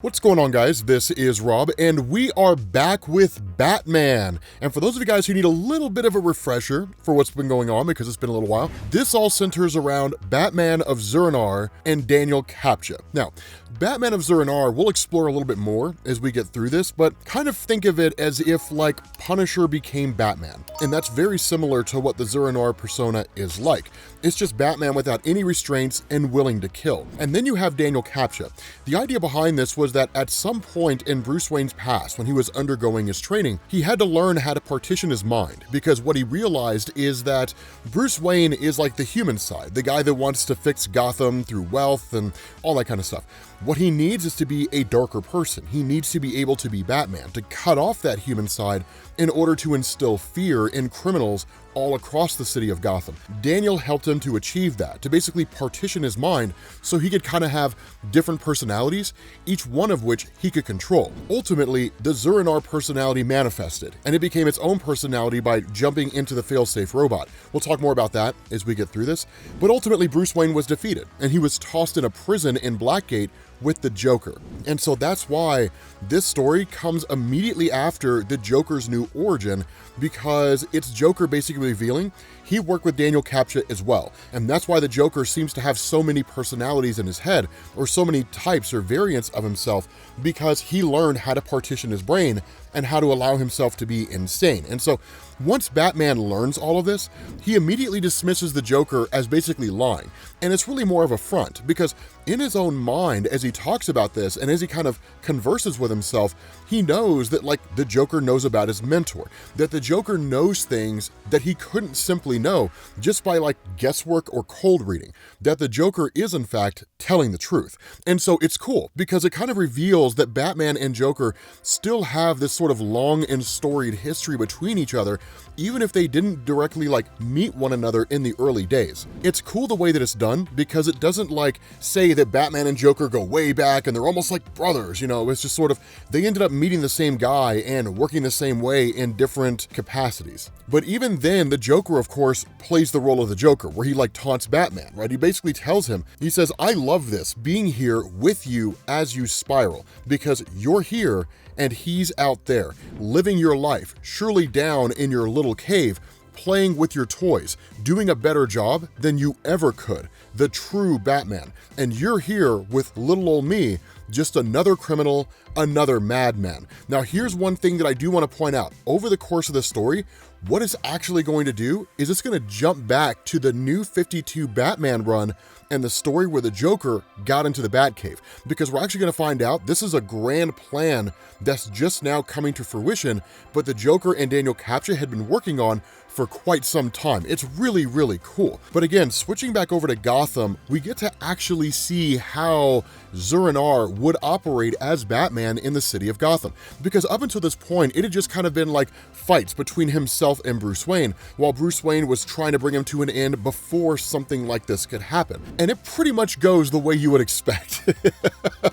What's going on, guys? This is Rob, and we are back with Batman. And for those of you guys who need a little bit of a refresher for what's been going on, because it's been a little while, this all centers around Batman of Zur-En-Arrh and Daniel Kaptcha. Now, Batman of Zur-En-Arrh we'll explore a little bit more as we get through this, but kind of think of it as if, like, Punisher became Batman. And that's very similar to what the Zur-En-Arrh persona is like. It's just Batman without any restraints and willing to kill. And then you have Daniel Kaptcha. The idea behind this was that at some point in Bruce Wayne's past, when he was undergoing his training, he had to learn how to partition his mind, because what he realized is that Bruce Wayne is like the human side, the guy that wants to fix Gotham through wealth and all that kind of stuff. What he needs is to be a darker person. He needs to be able to be Batman, to cut off that human side in order to instill fear in criminals all across the city of Gotham. Daniel helped him to achieve that, to basically partition his mind so he could kind of have different personalities, each one of which he could control. Ultimately, the Zur-En-Arrh personality manifested, and it became its own personality by jumping into the Failsafe robot. We'll talk more about that as we get through this, but ultimately Bruce Wayne was defeated, and he was tossed in a prison in Blackgate with the Joker. And so that's why this story comes immediately after the Joker's new origin, because it's Joker basically revealing he worked with Daniel Kaptcha as well. And that's why the Joker seems to have so many personalities in his head, or so many types or variants of himself, because he learned how to partition his brain and how to allow himself to be insane. And so once Batman learns all of this, he immediately dismisses the Joker as basically lying. And it's really more of a front, because in his own mind, as he talks about this and as he kind of converses with himself, he knows that, like, the Joker knows about his mentor, that the Joker knows things that he couldn't simply know just by, like, guesswork or cold reading, that the Joker is in fact telling the truth. And so it's cool because it kind of reveals that Batman and Joker still have this sort of long and storied history between each other, even if they didn't directly, like, meet one another in the early days. It's cool the way that it's done, because it doesn't, like, say that Batman and Joker go way back and they're almost like brothers, you know. It's just sort of, they ended up meeting the same guy and working the same way in different capacities. But even then, the Joker, of course, plays the role of the Joker, where he, like, taunts Batman, right? He basically tells him, he says, "I love this, being here with you as you spiral, because you're here and he's out there, living your life, surely down in your little cave, playing with your toys, doing a better job than you ever could, the true Batman. And you're here with little old me, just another criminal, another madman." Now, here's one thing that I do want to point out. Over the course of the story, what it's actually going to do is it's going to jump back to the New 52 Batman run and the story where the Joker got into the Batcave, because we're actually going to find out this is a grand plan that's just now coming to fruition, but the Joker and Daniel Kaptcha had been working on for quite some time. It's really, really cool. But again, switching back over to Gotham, we get to actually see how Zur-En-Arrh would operate as Batman in the city of Gotham. Because up until this point, it had just kind of been like fights between himself and Bruce Wayne, while Bruce Wayne was trying to bring him to an end before something like this could happen. And it pretty much goes the way you would expect,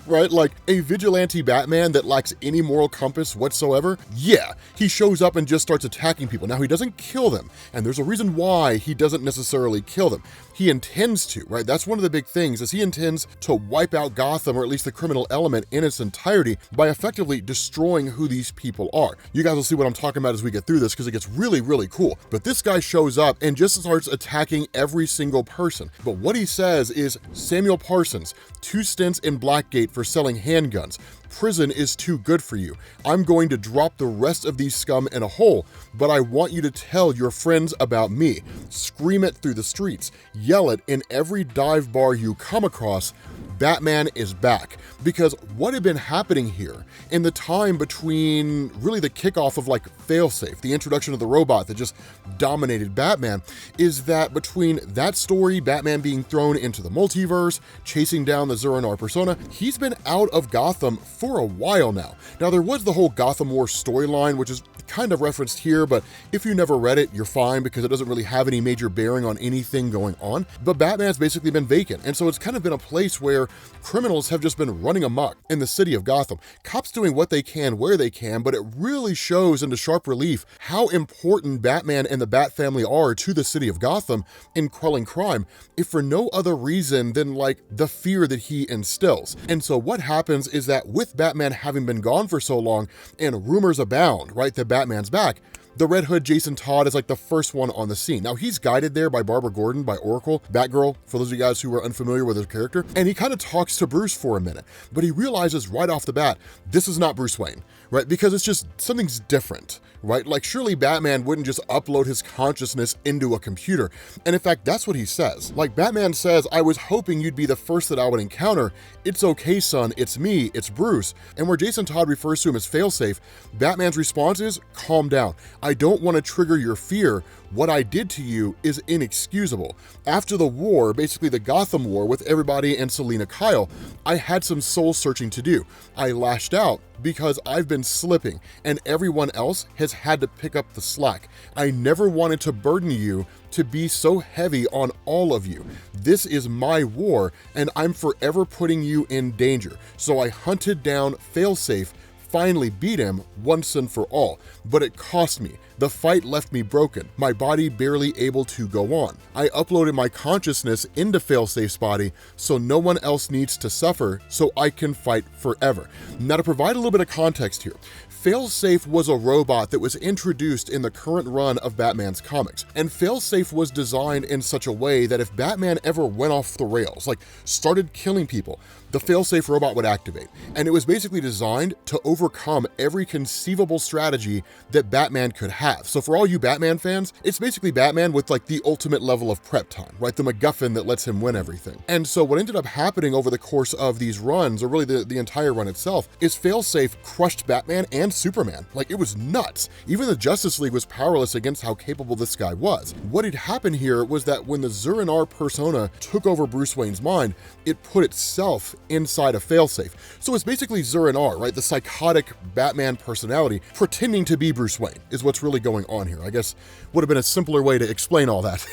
right? Like a vigilante Batman that lacks any moral compass whatsoever, yeah, he shows up and just starts attacking people. Now, he doesn't kill them, and there's a reason why he doesn't necessarily kill them. He intends to, right? That's one of the big things, is he intends to wipe out Gotham, or at least the criminal element in its entirety, by effectively destroying who these people are. You guys will see what I'm talking about as we get through this, because it gets really, really cool. But this guy shows up and just starts attacking every single person. But what he says is, "Samuel Parsons, 2 stints in Blackgate for selling handguns. Prison is too good for you. I'm going to drop the rest of these scum in a hole, but I want you to tell your friends about me. Scream it through the streets. Yell it in every dive bar you come across. Batman is back." Because what had been happening here in the time between really the kickoff of, like, Failsafe, the introduction of the robot that just dominated Batman, is that between that story, Batman being thrown into the multiverse, chasing down the Zur-En-Arrh persona, he's been out of Gotham for a while now. Now, there was the whole Gotham War storyline, which is kind of referenced here, but if you never read it, you're fine because it doesn't really have any major bearing on anything going on. But Batman's basically been vacant, and so it's kind of been a place where criminals have just been running amok in the city of Gotham. Cops doing what they can where they can, but it really shows into sharp relief how important Batman and the Bat family are to the city of Gotham in quelling crime, if for no other reason than like the fear that he instills. And so what happens is that with Batman having been gone for so long and rumors abound, right, that Batman's back, the Red Hood Jason Todd is like the first one on the scene. Now he's guided there by Barbara Gordon, by Oracle, Batgirl, for those of you guys who are unfamiliar with her character, and he kind of talks to Bruce for a minute, but he realizes right off the bat, this is not Bruce Wayne, right? Because it's just, something's different, right? Like surely Batman wouldn't just upload his consciousness into a computer. And in fact, that's what he says. Like Batman says, I was hoping you'd be the first that I would encounter. It's okay, son, it's me, it's Bruce. And where Jason Todd refers to him as Failsafe, Batman's response is, calm down. I don't want to trigger your fear. What I did to you is inexcusable. After the war, basically the Gotham War with everybody and Selina Kyle, I had some soul searching to do. I lashed out because I've been slipping and everyone else has had to pick up the slack. I never wanted to burden you to be so heavy on all of you. This is my war and I'm forever putting you in danger. So I hunted down Failsafe, finally beat him once and for all, but it cost me. The fight left me broken, my body barely able to go on. I uploaded my consciousness into Failsafe's body so no one else needs to suffer, so I can fight forever. Now to provide a little bit of context here, Failsafe was a robot that was introduced in the current run of Batman's comics, and Failsafe was designed in such a way that if Batman ever went off the rails, like started killing people, the Failsafe robot would activate. And it was basically designed to overcome every conceivable strategy that Batman could have. So for all you Batman fans, it's basically Batman with like the ultimate level of prep time, right? The MacGuffin that lets him win everything. And so what ended up happening over the course of these runs, or really the entire run itself, is Failsafe crushed Batman and Superman. Like it was nuts. Even the Justice League was powerless against how capable this guy was. What had happened here was that when the zurar persona took over Bruce Wayne's mind, it put itself inside of Failsafe. So it's basically zurar, right? The psychotic Batman personality pretending to be Bruce Wayne is what's really going on here. I guess would have been a simpler way to explain all that.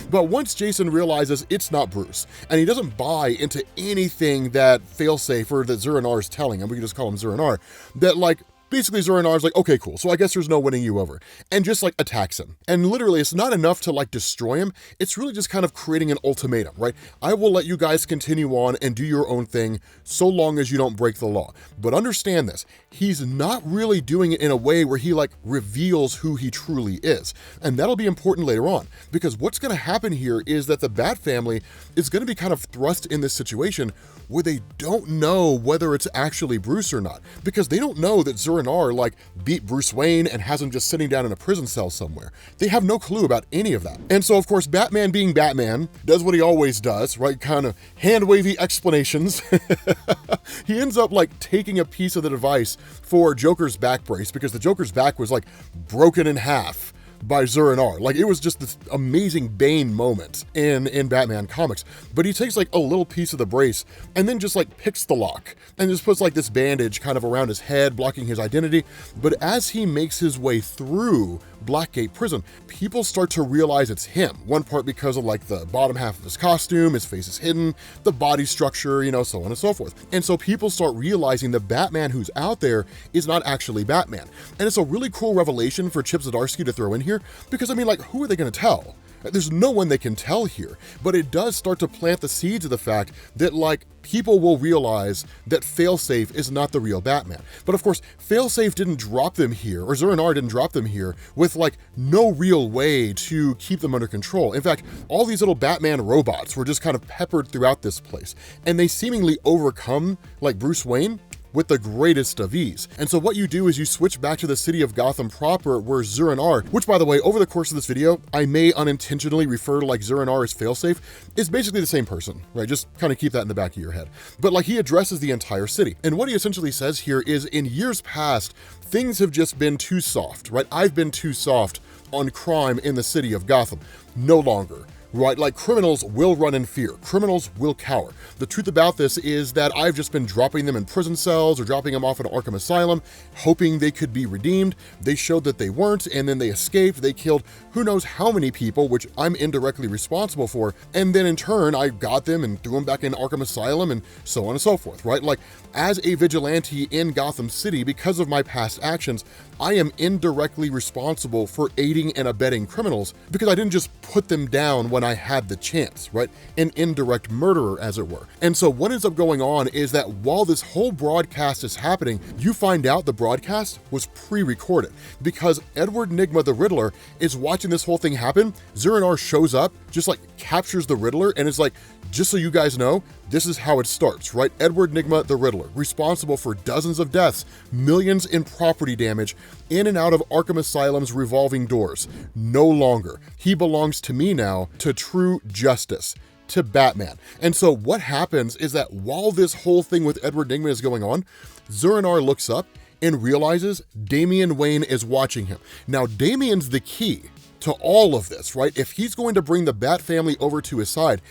But once Jason realizes it's not Bruce, and he doesn't buy into anything that Failsafe or that zurar is telling him, we can just call him zurar, that like, basically Zurar is like, okay, cool, so I guess there's no winning you over, and just like attacks him. And literally it's not enough to like destroy him, it's really just kind of creating an ultimatum, right? I will let you guys continue on and do your own thing so long as you don't break the law. But understand this, he's not really doing it in a way where he like reveals who he truly is. And that'll be important later on, because what's gonna happen here is that the Bat family is gonna be kind of thrust in this situation where they don't know whether it's actually Bruce or not, because they don't know that Zurar like beat Bruce Wayne and has him just sitting down in a prison cell somewhere. They have no clue about any of that. And so of course Batman being Batman does what he always does, right? Kind of hand wavy explanations. He ends up like taking a piece of the device for Joker's back brace because the Joker's back was like broken in half by Zurar. Like it was just this amazing Bane moment in Batman comics. But he takes like a little piece of the brace and then just like picks the lock and just puts like this bandage kind of around his head, blocking his identity. But as he makes his way through Blackgate prison, people start to realize it's him. One part because of like the bottom half of his costume, his face is hidden, the body structure, you know, so on and so forth. And so people start realizing the Batman who's out there is not actually Batman. And it's a really cool revelation for Chip Zdarsky to throw in here, because I mean, like, who are they going to tell? There's no one they can tell here, but it does start to plant the seeds of the fact that like people will realize that Failsafe is not the real Batman. But of course, Failsafe didn't drop them here, or Zurar didn't drop them here with like no real way to keep them under control. In fact, all these little Batman robots were just kind of peppered throughout this place, and they seemingly overcome like Bruce Wayne with the greatest of ease. And so what you do is you switch back to the city of Gotham proper, where Zurar, which by the way, over the course of this video, I may unintentionally refer to like Zurar as Failsafe, is basically the same person, right? Just kind of keep that in the back of your head. But like he addresses the entire city. And what he essentially says here is, in years past, things have just been too soft, right? I've been too soft on crime in the city of Gotham. No longer. right? Like, criminals will run in fear. Criminals will cower. The truth about this is that I've just been dropping them in prison cells or dropping them off at Arkham Asylum, hoping they could be redeemed. They showed that they weren't, and then they escaped. They killed who knows how many people, which I'm indirectly responsible for. And then in turn, I got them and threw them back in Arkham Asylum and so on and so forth, right? Like, as a vigilante in Gotham City, because of my past actions, I am indirectly responsible for aiding and abetting criminals because I didn't just put them down when I had the chance, right? An indirect murderer, as it were. And so what ends up going on is that while this whole broadcast is happening, you find out the broadcast was pre-recorded because Edward Nygma the Riddler is watching this whole thing happen. Zur-En-Arrh shows up, just like captures the Riddler, and is like, just so you guys know, this is how it starts, right? Edward Nygma the Riddler, responsible for dozens of deaths, millions in property damage, in and out of Arkham Asylum's revolving doors. No longer. He belongs to me now, to true justice, to Batman. And so what happens is that while this whole thing with Edward Nygma is going on, Zur-En-Arrh looks up and realizes Damian Wayne is watching him. Now, Damian's the key to all of this, right? If he's going to bring the Bat family over to his side,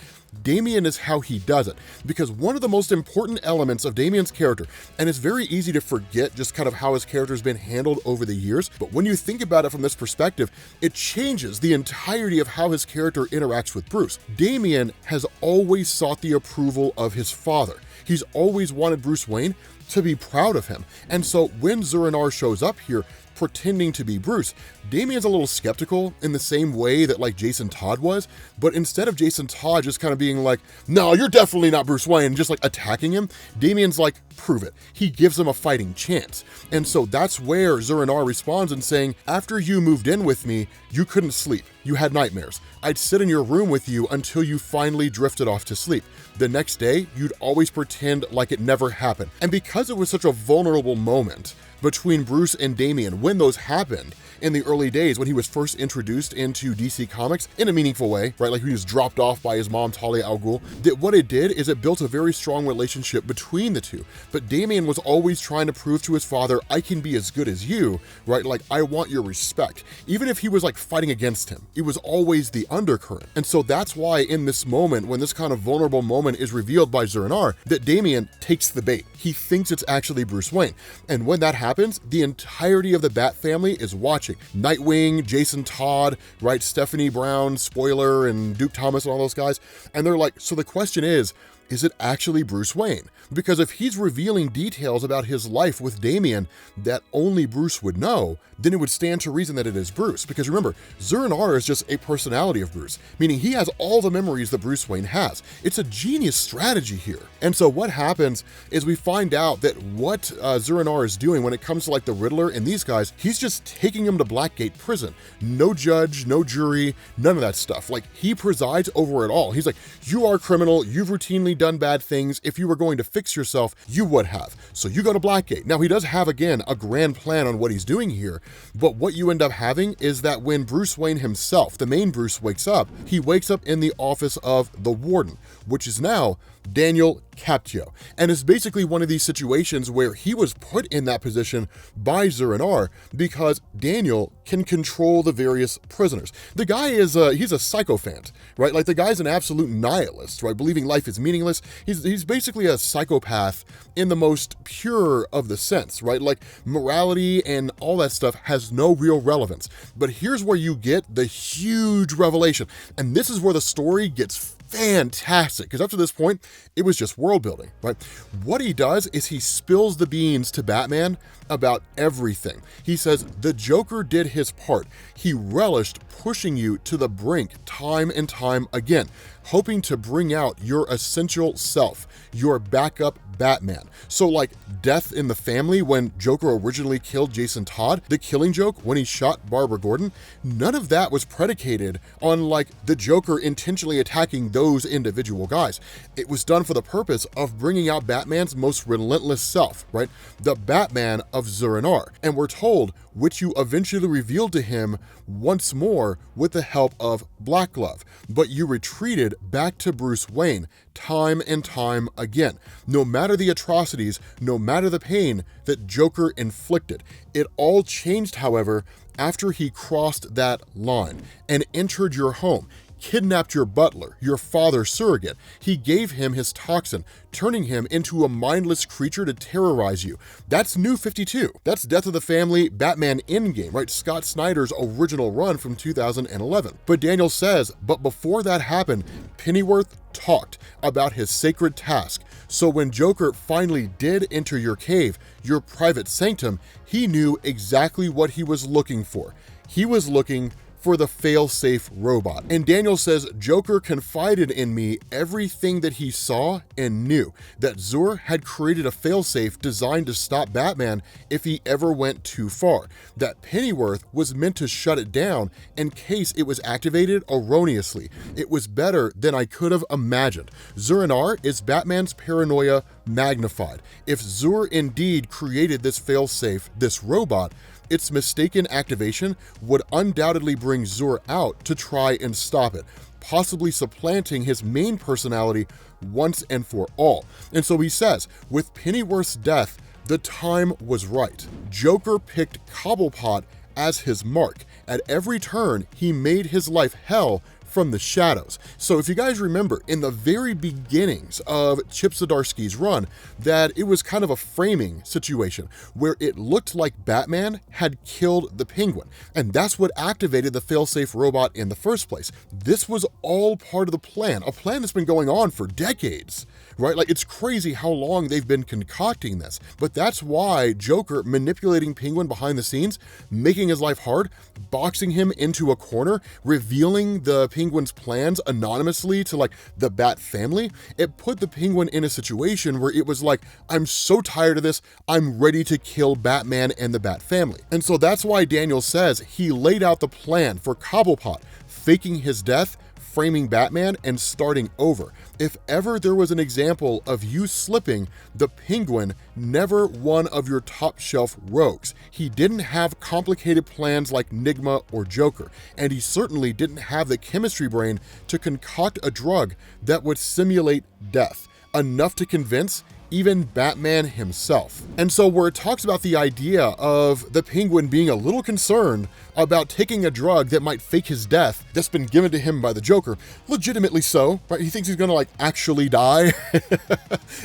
Damian is how he does it, because one of the most important elements of Damian's character, and it's very easy to forget just kind of how his character has been handled over the years, but when you think about it from this perspective, it changes the entirety of how his character interacts with Bruce. Damian has always sought the approval of his father. He's always wanted Bruce Wayne to be proud of him. And so when Zur-En-Arrh shows up here, pretending to be Bruce, Damian's a little skeptical in the same way that like Jason Todd was, but instead of Jason Todd just kind of being like, no, you're definitely not Bruce Wayne, just like attacking him, Damian's like, prove it. He gives him a fighting chance. And so that's where Zur-En-Arrh responds and saying, after you moved in with me, you couldn't sleep. You had nightmares. I'd sit in your room with you until you finally drifted off to sleep. The next day, you'd always pretend like it never happened. And because it was such a vulnerable moment between Bruce and Damian when those happened in the early days when he was first introduced into DC Comics in a meaningful way, right? Like he was dropped off by his mom, Talia al Ghul. That what it did is it built a very strong relationship between the two. But Damian was always trying to prove to his father, I can be as good as you, right? Like, I want your respect. Even if he was like fighting against him, it was always the undercurrent. And so that's why in this moment, when this kind of vulnerable moment is revealed by Zur-En-Arrh, that Damian takes the bait. He thinks it's actually Bruce Wayne. And when that happens, the entirety of the Bat family is watching. Nightwing, Jason Todd, right? Stephanie Brown, Spoiler, and Duke Thomas and all those guys. And they're like, so the question is it actually Bruce Wayne? Because if he's revealing details about his life with Damian that only Bruce would know, then it would stand to reason that it is Bruce. Because remember, Zur-En-Arrh is just a personality of Bruce, meaning he has all the memories that Bruce Wayne has. It's a genius strategy here. And so what happens is we find out that what Zur-En-Arrh is doing when it comes to like the Riddler and these guys, he's just taking them to Blackgate Prison. No judge, no jury, none of that stuff. Like, he presides over it all. He's like, you are a criminal, you've routinely done bad things. If you were going to fix yourself, you would have. So you go to Blackgate. Now, he does have, again, a grand plan on what he's doing here, but what you end up having is that when Bruce Wayne himself, the main Bruce, wakes up, he wakes up in the office of the Warden, which is now Daniel Captio, and it's basically one of these situations where he was put in that position by Zur-En-Arrh because Daniel can control the various prisoners. The guy is he's a sycophant, right? Like, the guy's an absolute nihilist, right? Believing life is meaningless. He's basically a psychopath in the most pure of the sense, right? Like, morality and all that stuff has no real relevance. But here's where you get the huge revelation, and this is where the story gets fantastic, because up to this point, it was just world building, right? What he does is he spills the beans to Batman about everything. He says, the Joker did his part. He relished pushing you to the brink time and time again, hoping to bring out your essential self, your backup Batman. So like death in the family when Joker originally killed Jason Todd, the Killing Joke when he shot Barbara Gordon, none of that was predicated on like the Joker intentionally attacking those individual guys. It was done for the purpose of bringing out Batman's most relentless self, right? The Batman of Zur-En-Arrh. And we're told, which you eventually revealed to him once more with the help of Black Glove. But you retreated back to Bruce Wayne time and time again. No matter the atrocities, no matter the pain that Joker inflicted. It all changed, however, after he crossed that line and entered your home, kidnapped your butler, your father's surrogate. He gave him his toxin, turning him into a mindless creature to terrorize you. That's New 52. That's Death of the Family, Batman Endgame, right? Scott Snyder's original run from 2011. But Daniel says, but before that happened, Pennyworth talked about his sacred task. So when Joker finally did enter your cave, your private sanctum, he knew exactly what he was looking for. He was looking for the Failsafe robot. And Daniel says, Joker confided in me everything that he saw and knew that Zurar had created a failsafe designed to stop Batman if he ever went too far, that Pennyworth was meant to shut it down in case it was activated erroneously. It was better than I could have imagined. Zurar is Batman's paranoia magnified. If Zurar indeed created this failsafe, this robot, its mistaken activation would undoubtedly bring Zurar out to try and stop it, possibly supplanting his main personality once and for all. And so he says, with Pennyworth's death, the time was right. Joker picked Cobblepot as his mark. At every turn, he made his life hell from the shadows. So if you guys remember in the very beginnings of Chip Zdarsky's run, that it was kind of a framing situation where it looked like Batman had killed the Penguin, and that's what activated the failsafe robot in the first place. This was all part of the plan, a plan that's been going on for decades, right? Like, it's crazy how long they've been concocting this, but that's why Joker manipulating Penguin behind the scenes, making his life hard, boxing him into a corner, revealing the Penguin's plans anonymously to like the Bat family, it put the Penguin in a situation where it was like, I'm so tired of this, I'm ready to kill Batman and the Bat family. And so that's why Daniel says he laid out the plan for Cobblepot, faking his death, framing Batman, and starting over. If ever there was an example of you slipping, the Penguin never one of your top shelf rogues. He didn't have complicated plans like Nigma or Joker, and he certainly didn't have the chemistry brain to concoct a drug that would simulate death, enough to convince even Batman himself. And so where it talks about the idea of the Penguin being a little concerned about taking a drug that might fake his death that's been given to him by the Joker, legitimately so, right? He thinks he's gonna like actually die.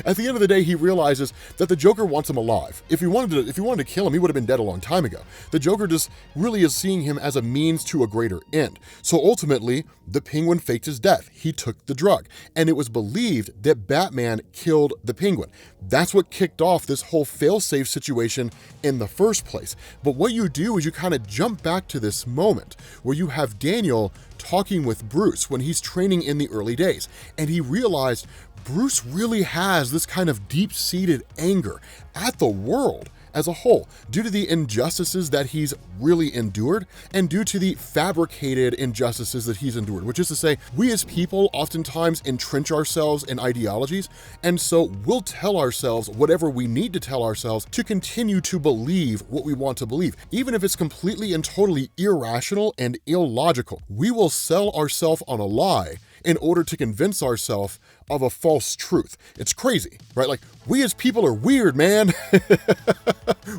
At the end of the day, he realizes that the Joker wants him alive. If he wanted to kill him, he would have been dead a long time ago. The Joker just really is seeing him as a means to a greater end. So ultimately, the Penguin faked his death. He took the drug, and it was believed that Batman killed the Penguin. That's what kicked off this whole failsafe situation in the first place. But what you do is you kind of jump back to this moment where you have Daniel talking with Bruce when he's training in the early days, and he realized Bruce really has this kind of deep-seated anger at the world as a whole, due to the injustices that he's really endured and due to the fabricated injustices that he's endured, which is to say, we as people oftentimes entrench ourselves in ideologies, and so we'll tell ourselves whatever we need to tell ourselves to continue to believe what we want to believe, even if it's completely and totally irrational and illogical. We will sell ourselves on a lie in order to convince ourselves of a false truth. It's crazy, right? Like, we as people are weird, man.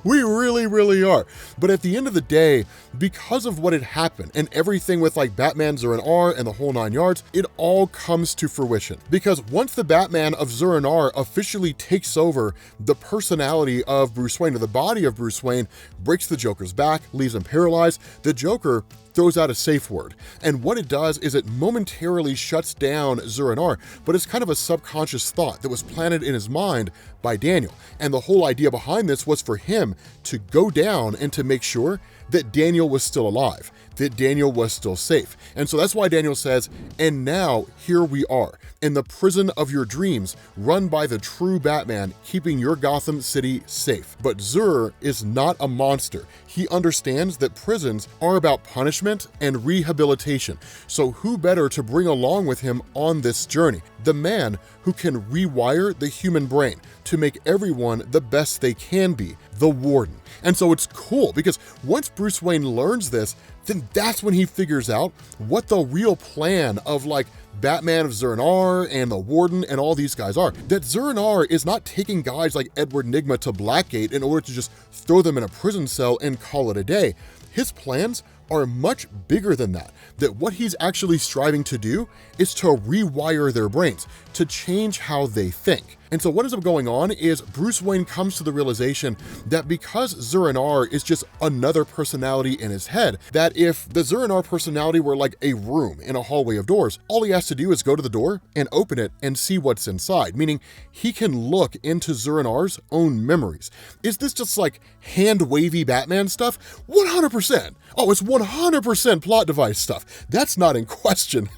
We really, really are. But at the end of the day, because of what had happened and everything with like Batman Zurar and the whole 9 yards, it all comes to fruition. Because once the Batman of Zurar officially takes over the personality of Bruce Wayne, or the body of Bruce Wayne, breaks the Joker's back, leaves him paralyzed, the Joker throws out a safe word. And what it does is it momentarily shuts down Zurar, but it's kind of a subconscious thought that was planted in his mind by Daniel. And the whole idea behind this was for him to go down and to make sure that Daniel was still alive, that Daniel was still safe. And so that's why Daniel says, and now here we are, in the prison of your dreams, run by the true Batman, keeping your Gotham City safe. But Zurar is not a monster. He understands that prisons are about punishment and rehabilitation. So who better to bring along with him on this journey? The man who can rewire the human brain to make everyone the best they can be, the Warden. And so it's cool because once Bruce Wayne learns this, then that's when he figures out what the real plan of like Batman of Zurar and the Warden and all these guys are. That Zurar is not taking guys like Edward Nigma to Blackgate in order to just throw them in a prison cell and call it a day. His plans are much bigger than that. That what he's actually striving to do is to rewire their brains, to change how they think. And so what ends up going on is Bruce Wayne comes to the realization that because Zur-En-Arrh is just another personality in his head, that if the Zur-En-Arrh personality were like a room in a hallway of doors, all he has to do is go to the door and open it and see what's inside, meaning he can look into Zur-En-Arrh's own memories. Is this just like hand-wavy Batman stuff? 100%. Oh, it's 100% plot device stuff. That's not in question.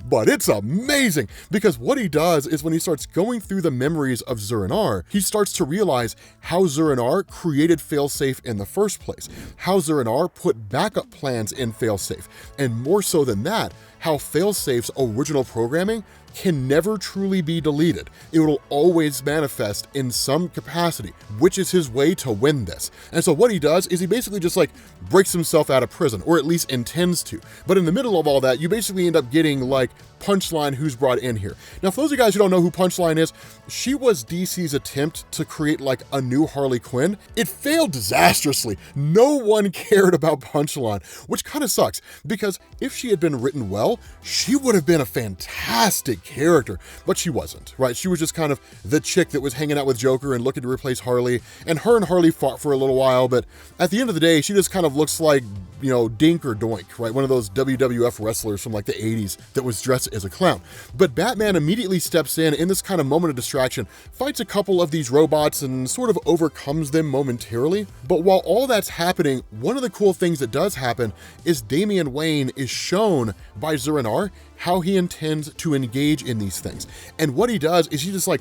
But it's amazing, because what he does is when he starts going through the memories of Zur-En-Arrh, he starts to realize how Zur-En-Arrh created Failsafe in the first place, how Zur-En-Arrh put backup plans in Failsafe, and more so than that, how Failsafe's original programming can never truly be deleted. It will always manifest in some capacity, which is his way to win this. And so what he does is he basically just like breaks himself out of prison, or at least intends to. But in the middle of all that, you basically end up getting like Punchline, who's brought in here. Now, for those of you guys who don't know who Punchline is, she was DC's attempt to create like a new Harley Quinn. It failed disastrously. No one cared about Punchline, which kind of sucks, because if she had been written well, she would have been a fantastic character, but she wasn't, right? She was just kind of the chick that was hanging out with Joker and looking to replace Harley, and her and Harley fought for a little while, but at the end of the day, she just kind of looks like, you know, Dink or Doink, right? One of those WWF wrestlers from like the 80s that was dressed as a clown. But Batman immediately steps in this kind of moment of distraction, fights a couple of these robots and sort of overcomes them momentarily. But while all that's happening, one of the cool things that does happen is Damian Wayne is shown by Zur-En-Arrh how he intends to engage in these things. And what he does is he just like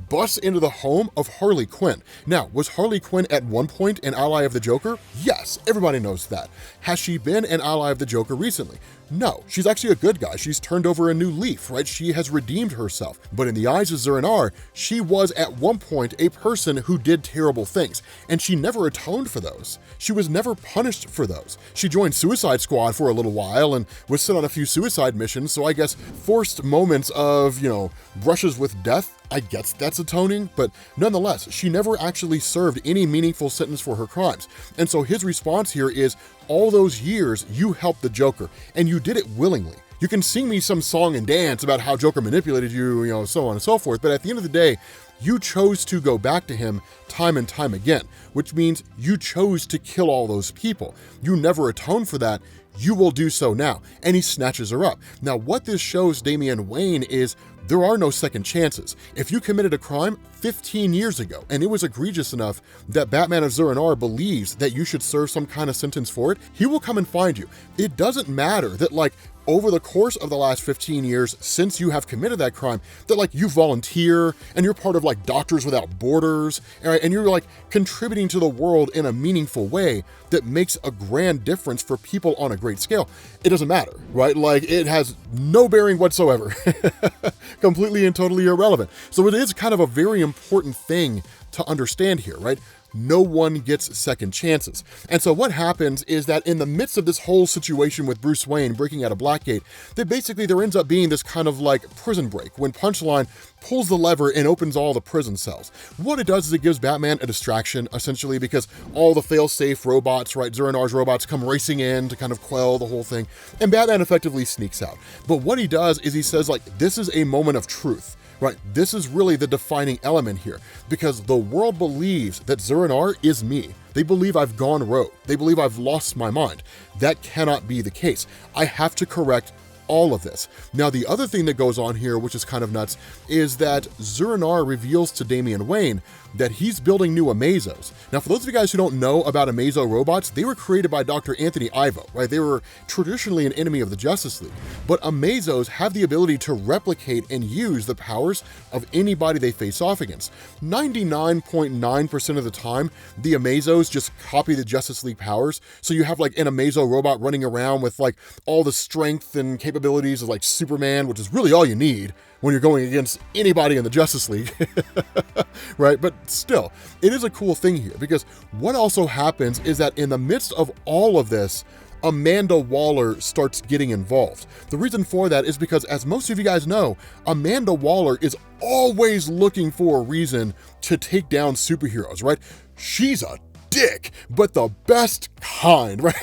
busts into the home of Harley Quinn. Now, was Harley Quinn at one point an ally of the Joker? Yes, everybody knows that. Has she been an ally of the Joker recently? No, she's actually a good guy. She's turned over a new leaf, right? She has redeemed herself. But in the eyes of Zur-En-Arrh, she was at one point a person who did terrible things, and she never atoned for those. She was never punished for those. She joined Suicide Squad for a little while and was sent on a few suicide missions, so I guess forced moments of, you know, brushes with death, I guess that's atoning, but nonetheless, she never actually served any meaningful sentence for her crimes. And so his response here is, all those years you helped the Joker, and you did it willingly. You can sing me some song and dance about how Joker manipulated you, you know, so on and so forth, but at the end of the day, you chose to go back to him time and time again, which means you chose to kill all those people. You never atoned for that. You will do so now. And he snatches her up. Now, what this shows Damian Wayne is there are no second chances. If you committed a crime 15 years ago, and it was egregious enough that Batman of Zur-En-Arrh believes that you should serve some kind of sentence for it, he will come and find you. It doesn't matter that, like, over the course of the last 15 years since you have committed that crime, that like you volunteer and you're part of like Doctors Without Borders, and you're like contributing to the world in a meaningful way that makes a grand difference for people on a great scale. It doesn't matter, right? Like it has no bearing whatsoever. Completely and totally irrelevant. So it is kind of a very important thing to understand here, right? No one gets second chances. And so what happens is that in the midst of this whole situation with Bruce Wayne breaking out of Blackgate, that basically there ends up being this kind of like prison break when Punchline pulls the lever and opens all the prison cells. What it does is it gives Batman a distraction, essentially, because all the fail-safe robots, right, Zur-En-Arrh's robots come racing in to kind of quell the whole thing, and Batman effectively sneaks out. But what he does is he says, like, this is a moment of truth. Right, this is really the defining element here, because the world believes that Zur-En-Arrh is me. They believe I've gone rogue. They believe I've lost my mind. That cannot be the case. I have to correct all of this. Now, the other thing that goes on here, which is kind of nuts, is that Zur-En-Arrh reveals to Damian Wayne that he's building new Amazos. Now, for those of you guys who don't know about Amazo robots, they were created by Dr. Anthony Ivo, right? They were traditionally an enemy of the Justice League, but Amazos have the ability to replicate and use the powers of anybody they face off against. 99.9% of the time, the Amazos just copy the Justice League powers, so you have like an Amazo robot running around with like all the strength and capabilities of like Superman, which is really all you need when you're going against anybody in the Justice League, right? But still, it is a cool thing here, because what also happens is that in the midst of all of this, Amanda Waller starts getting involved. The reason for that is because, as most of you guys know, Amanda Waller is always looking for a reason to take down superheroes, right? She's a dick, but the best kind, right?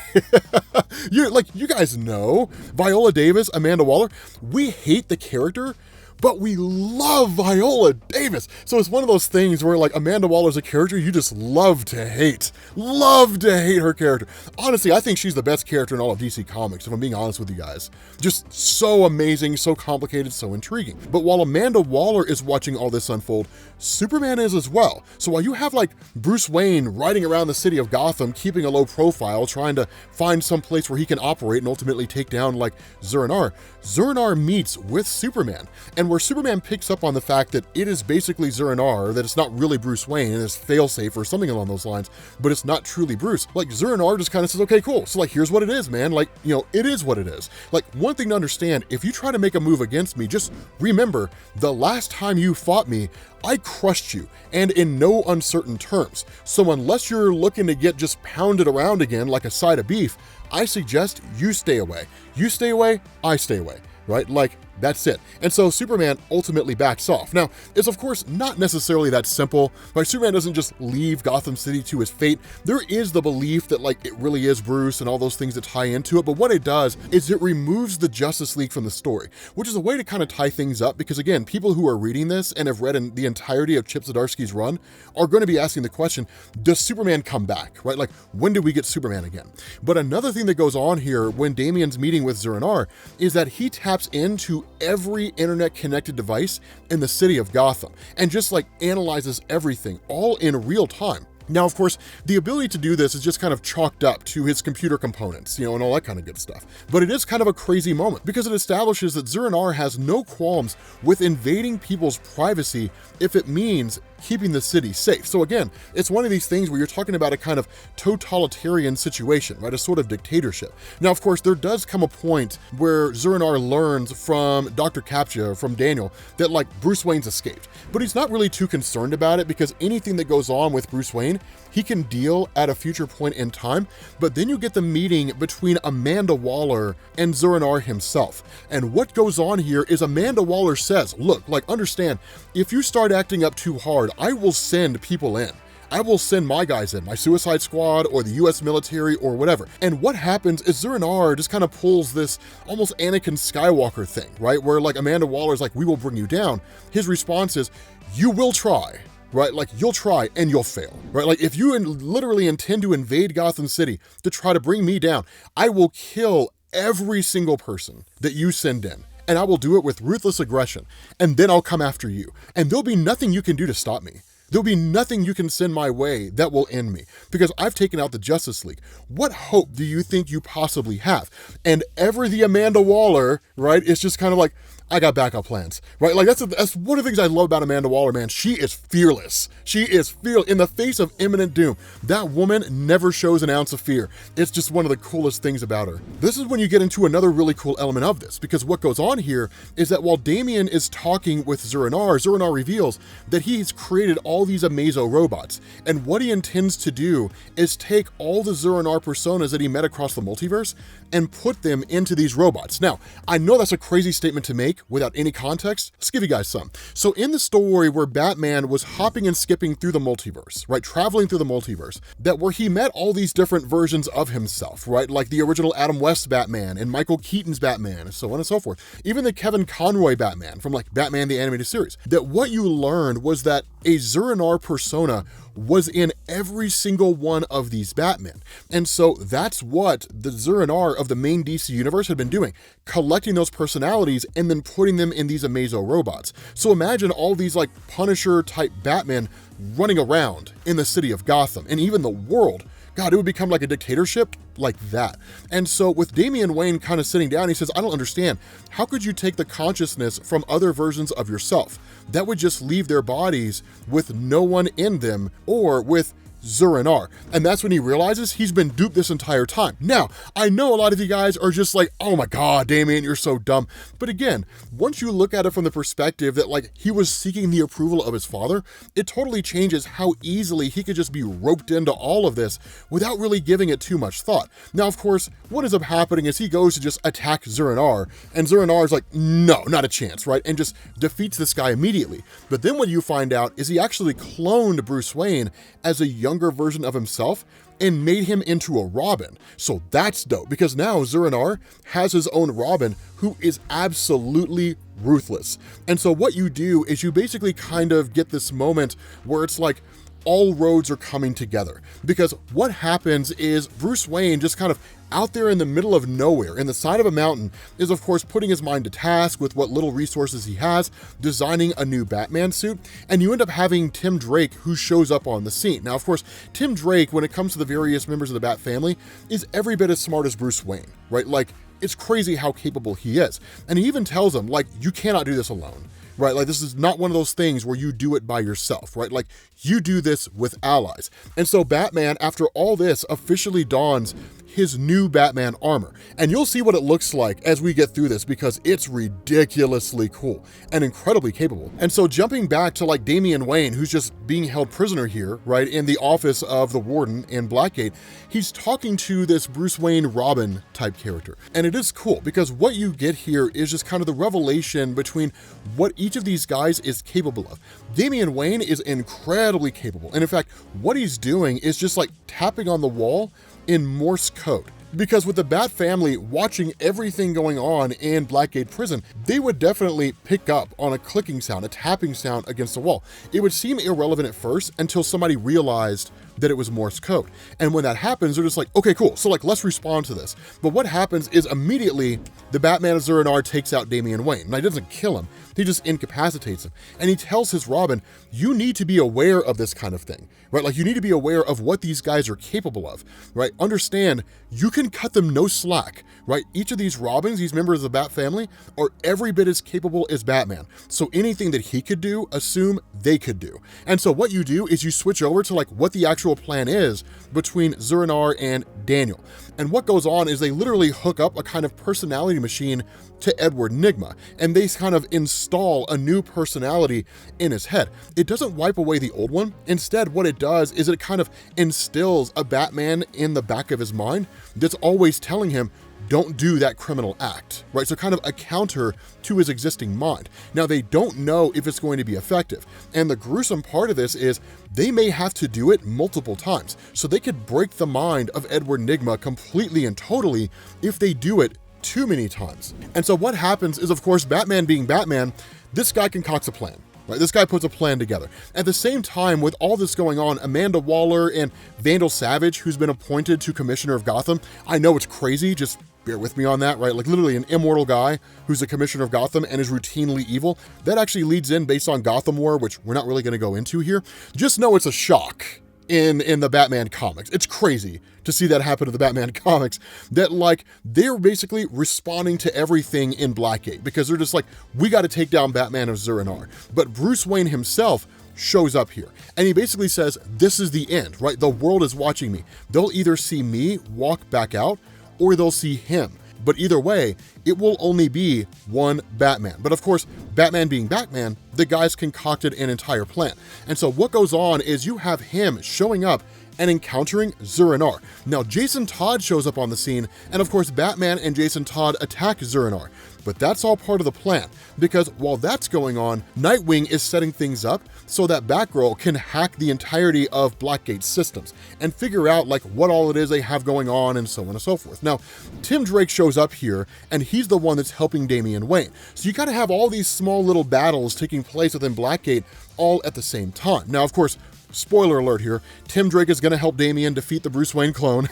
You guys know Viola Davis, Amanda Waller. We hate the character, but we love Viola Davis. So it's one of those things where like Amanda Waller's a character you just love to hate. Love to hate her character. Honestly, I think she's the best character in all of DC Comics, if I'm being honest with you guys. Just so amazing, so complicated, so intriguing. But while Amanda Waller is watching all this unfold, Superman is as well. So while you have like Bruce Wayne riding around the city of Gotham, keeping a low profile, trying to find some place where he can operate and ultimately take down like Zur-En-Arr meets with Superman. And where Superman picks up on the fact that it is basically Zur-En-Arr, that it's not really Bruce Wayne, and it's Failsafe or something along those lines, but it's not truly Bruce. Like Zur-En-Arr just kind of says, okay, cool. So like, here's what it is, man. Like, it is what it is. Like, one thing to understand, if you try to make a move against me, just remember the last time you fought me, I crushed you, and in no uncertain terms. So unless you're looking to get just pounded around again like a side of beef, I suggest you stay away. You stay away, I stay away, right? Like, that's it. And so Superman ultimately backs off. Now, it's of course not necessarily that simple. Like, Superman doesn't just leave Gotham City to his fate. There is the belief that like it really is Bruce and all those things that tie into it. But what it does is it removes the Justice League from the story, which is a way to kind of tie things up. Because again, people who are reading this and have read in the entirety of Chip Zdarsky's run are going to be asking the question, does Superman come back, right? Like, when do we get Superman again? But another thing that goes on here when Damian's meeting with Zur-En-Arr is that he taps into every internet connected device in the city of Gotham and just like analyzes everything all in real time. Now, of course, the ability to do this is just kind of chalked up to his computer components, and all that kind of good stuff. But it is kind of a crazy moment because it establishes that Zur-En-Arr has no qualms with invading people's privacy if it means keeping the city safe. So again, it's one of these things where you're talking about a kind of totalitarian situation, right? A sort of dictatorship. Now, of course, there does come a point where Zur-En-Arr learns from Dr. Captcha, from Daniel, that like Bruce Wayne's escaped. But he's not really too concerned about it because anything that goes on with Bruce Wayne, he can deal at a future point in time. But then you get the meeting between Amanda Waller and Zur-En-Arr himself. And what goes on here is Amanda Waller says, look, like, understand, if you start acting up too hard, I will send people in. I will send my guys in, my Suicide Squad or the US military or whatever. And what happens is Zur-En-Arr just kind of pulls this almost Anakin Skywalker thing, right? Where like Amanda Waller's like, we will bring you down. His response is, you will try. Right? Like, you'll try and you'll fail, right? Like, if you literally intend to invade Gotham City to try to bring me down, I will kill every single person that you send in. And I will do it with ruthless aggression. And then I'll come after you. And there'll be nothing you can do to stop me. There'll be nothing you can send my way that will end me because I've taken out the Justice League. What hope do you think you possibly have? And ever the Amanda Waller, right, is just kind of like, I got backup plans, right? Like that's one of the things I love about Amanda Waller, man. She is fearless. She is fearless in the face of imminent doom. That woman never shows an ounce of fear. It's just one of the coolest things about her. This is when you get into another really cool element of this, because what goes on here is that while Damian is talking with Zur-En-Arr, Zur-En-Arr reveals that he's created all these Amazo robots. And what he intends to do is take all the Zur-En-Arr personas that he met across the multiverse and put them into these robots. Now, I know that's a crazy statement to make without any context. Let's give you guys some. So in the story where Batman was hopping and skipping through the multiverse, right, traveling through the multiverse, that where he met all these different versions of himself, right, like the original Adam West Batman and Michael Keaton's Batman and so on and so forth, even the Kevin Conroy Batman from like Batman the Animated Series, that what you learned was that a Zur-En-Arr persona was in every single one of these Batmen. And so that's what the Zur-En-Arr of the main DC universe had been doing, collecting those personalities and then putting them in these Amazo robots. So imagine all these like Punisher type Batmen running around in the city of Gotham and even the world. God, it would become like a dictatorship like that. And so with Damian Wayne kind of sitting down, he says, I don't understand. How could you take the consciousness from other versions of yourself that would just leave their bodies with no one in them or with Zur-En-Arr? And that's when he realizes he's been duped this entire time. Now, I know a lot of you guys are just like, oh my God, Damian, you're so dumb. But again, once you look at it from the perspective that like he was seeking the approval of his father, it totally changes how easily he could just be roped into all of this without really giving it too much thought. Now, of course, what ends up happening is he goes to just attack Zur-En-Arr, and Zur-En-Arr is like, no, not a chance, right? And just defeats this guy immediately. But then what you find out is he actually cloned Bruce Wayne as a young younger version of himself and made him into a Robin. So that's dope, because now Zur-En-Arrh has his own Robin who is absolutely ruthless. And so what you do is you basically kind of get this moment where it's like all roads are coming together, because what happens is Bruce Wayne, just kind of out there in the middle of nowhere, in the side of a mountain, is of course putting his mind to task with what little resources he has, designing a new Batman suit, and you end up having Tim Drake, who shows up on the scene. Now, of course, Tim Drake, when it comes to the various members of the Bat family, is every bit as smart as Bruce Wayne, right? Like, it's crazy how capable he is. And he even tells him, like, you cannot do this alone. Right? Like, this is not one of those things where you do it by yourself, right? Like, you do this with allies. And so Batman, after all this, officially dons his new Batman armor. And you'll see what it looks like as we get through this, because it's ridiculously cool and incredibly capable. And so jumping back to like Damian Wayne, who's just being held prisoner here, right, in the office of the warden in Blackgate, he's talking to this Bruce Wayne Robin type character. And it is cool because what you get here is just kind of the revelation between what each of these guys is capable of. Damian Wayne is incredibly capable. And in fact, what he's doing is just like tapping on the wall in Morse code. Because with the Bat family watching everything going on in Blackgate prison, they would definitely pick up on a clicking sound, a tapping sound against the wall. It would seem irrelevant at first until somebody realized that it was Morse code. And when that happens, they're just like, okay, cool. So like, let's respond to this. But what happens is immediately the Batman of Zur-En-Arrh takes out Damian Wayne. Now, he doesn't kill him. He just incapacitates him. And he tells his Robin, you need to be aware of this kind of thing, right? Like, you need to be aware of what these guys are capable of, right? Understand, you can cut them no slack, right? Each of these Robins, these members of the Bat family, are every bit as capable as Batman. So anything that he could do, assume they could do. And so what you do is you switch over to like what the actual plan is between Zur-En-Arrh and Daniel. And what goes on is they literally hook up a kind of personality machine to Edward Nygma, and they kind of install a new personality in his head. It doesn't wipe away the old one. Instead, what it does is it kind of instills a Batman in the back of his mind that's always telling him, don't do that criminal act, right? So kind of a counter to his existing mind. Now, they don't know if it's going to be effective. And the gruesome part of this is they may have to do it multiple times. So they could break the mind of Edward Nygma completely and totally if they do it too many times. And so what happens is, of course, Batman being Batman, this guy concocts a plan. Right? This guy puts a plan together. At the same time, with all this going on, Amanda Waller and Vandal Savage, who's been appointed to Commissioner of Gotham, I know it's crazy, just bear with me on that, right? Like literally an immortal guy who's the Commissioner of Gotham and is routinely evil. That actually leads in based on Gotham War, which we're not really going to go into here. Just know it's a shock in the Batman comics. It's crazy to see that happen to the Batman comics, that like they're basically responding to everything in Blackgate because they're just like, we got to take down Batman of Zur-En-Arrh. But Bruce Wayne himself shows up here and he basically says, this is the end, right? The world is watching me. They'll either see me walk back out or they'll see him. But either way, it will only be one Batman. But of course, Batman being Batman, the guys concocted an entire plan. And so what goes on is you have him showing up and encountering Zur-En-Arrh. Now, Jason Todd shows up on the scene, and of course, Batman and Jason Todd attack Zur-En-Arrh. But that's all part of the plan, because while that's going on, Nightwing is setting things up so that Batgirl can hack the entirety of Blackgate's systems and figure out like what all it is they have going on and so on and so forth. Now, Tim Drake shows up here and he's the one that's helping Damian Wayne. So you gotta have all these small little battles taking place within Blackgate all at the same time. Now, of course, spoiler alert here, Tim Drake is going to help Damian defeat the Bruce Wayne clone.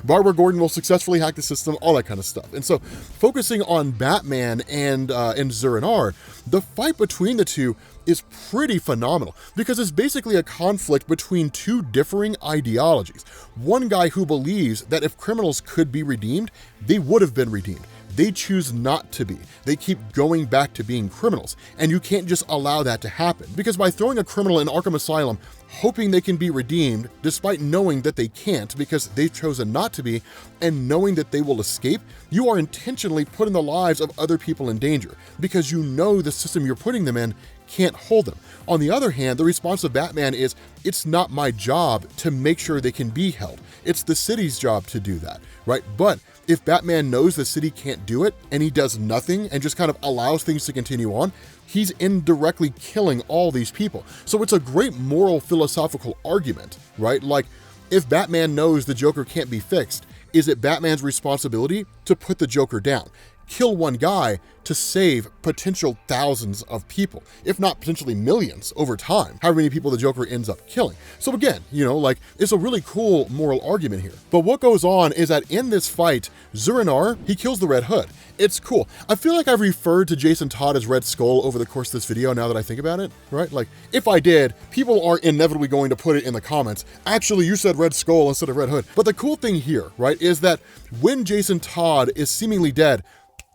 Barbara Gordon will successfully hack the system, all that kind of stuff. And so focusing on Batman and Zur-En-Arrh, the fight between the two is pretty phenomenal because it's basically a conflict between two differing ideologies. One guy who believes that if criminals could be redeemed, they would have been redeemed. They choose not to be. They keep going back to being criminals. And you can't just allow that to happen. Because by throwing a criminal in Arkham Asylum, hoping they can be redeemed, despite knowing that they can't because they've chosen not to be, and knowing that they will escape, you are intentionally putting the lives of other people in danger. Because you know the system you're putting them in can't hold them. On the other hand, the response of Batman is, it's not my job to make sure they can be held. It's the city's job to do that, right? But if Batman knows the city can't do it and he does nothing and just kind of allows things to continue on, he's indirectly killing all these people. So it's a great moral philosophical argument, right? Like, if Batman knows the Joker can't be fixed, is it Batman's responsibility to put the Joker down? Kill one guy to save potential thousands of people, if not potentially millions over time, however many people the Joker ends up killing. So again, like, it's a really cool moral argument here. But what goes on is that in this fight, Zurar, he kills the Red Hood. It's cool. I feel like I've referred to Jason Todd as Red Skull over the course of this video now that I think about it, right? Like, if I did, people are inevitably going to put it in the comments. Actually, you said Red Skull instead of Red Hood. But the cool thing here, right, is that when Jason Todd is seemingly dead,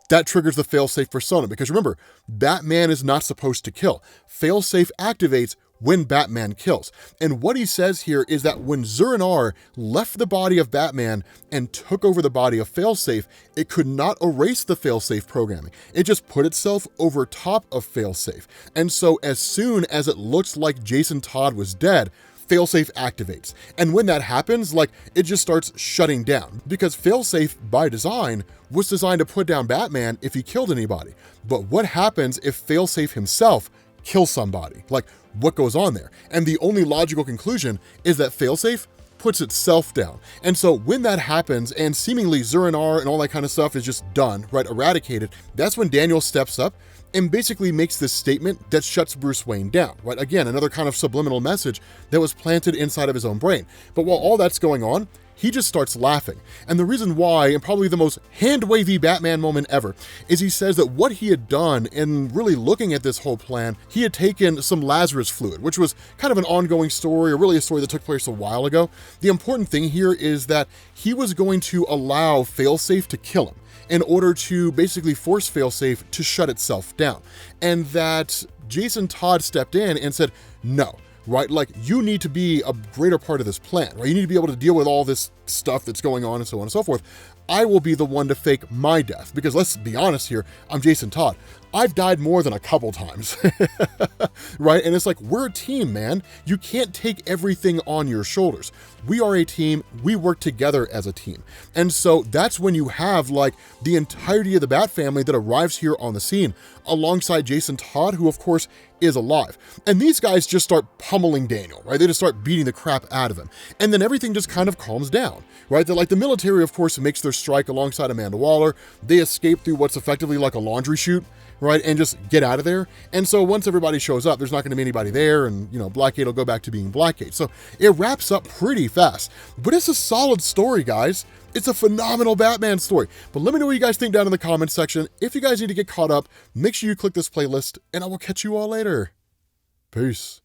that triggers the failsafe persona, because remember, Batman is not supposed to kill. Failsafe activates when Batman kills. And what he says here is that when Zurar left the body of Batman and took over the body of Failsafe, it could not erase the Failsafe programming. It just put itself over top of Failsafe. And so as soon as it looks like Jason Todd was dead, Failsafe activates. And when that happens, like, it just starts shutting down, because Failsafe by design was designed to put down Batman if he killed anybody. But what happens if Failsafe himself kills somebody? Like, what goes on there? And the only logical conclusion is that Failsafe puts itself down. And so when that happens and seemingly Zurar and all that kind of stuff is just done, right, eradicated, that's when Daniel steps up and basically makes this statement that shuts Bruce Wayne down, right? Again, another kind of subliminal message that was planted inside of his own brain. But while all that's going on, he just starts laughing. And the reason why, and probably the most hand-wavy Batman moment ever, is he says that what he had done in really looking at this whole plan, he had taken some Lazarus fluid, which was kind of an ongoing story, or really a story that took place a while ago. The important thing here is that he was going to allow Failsafe to kill him in order to basically force Failsafe to shut itself down. And that Jason Todd stepped in and said, no, right? Like, you need to be a greater part of this plan, right? You need to be able to deal with all this stuff that's going on and so on and so forth. I will be the one to fake my death, because let's be honest here, I'm Jason Todd. I've died more than a couple times, right? And it's like, we're a team, man. You can't take everything on your shoulders. We are a team. We work together as a team. And so that's when you have like the entirety of the Bat family that arrives here on the scene alongside Jason Todd, who of course is alive. And these guys just start pummeling Daniel, right? They just start beating the crap out of him. And then everything just kind of calms down, right? They're like, the military, of course, makes their strike alongside Amanda Waller. They escape through what's effectively like a laundry chute, right? And just get out of there. And so once everybody shows up, there's not going to be anybody there, and, you know, Blackgate will go back to being Blackgate. So it wraps up pretty fast, but it's a solid story, guys. It's a phenomenal Batman story. But let me know what you guys think down in the comments section. If you guys need to get caught up, make sure you click this playlist, and I will catch you all later. Peace.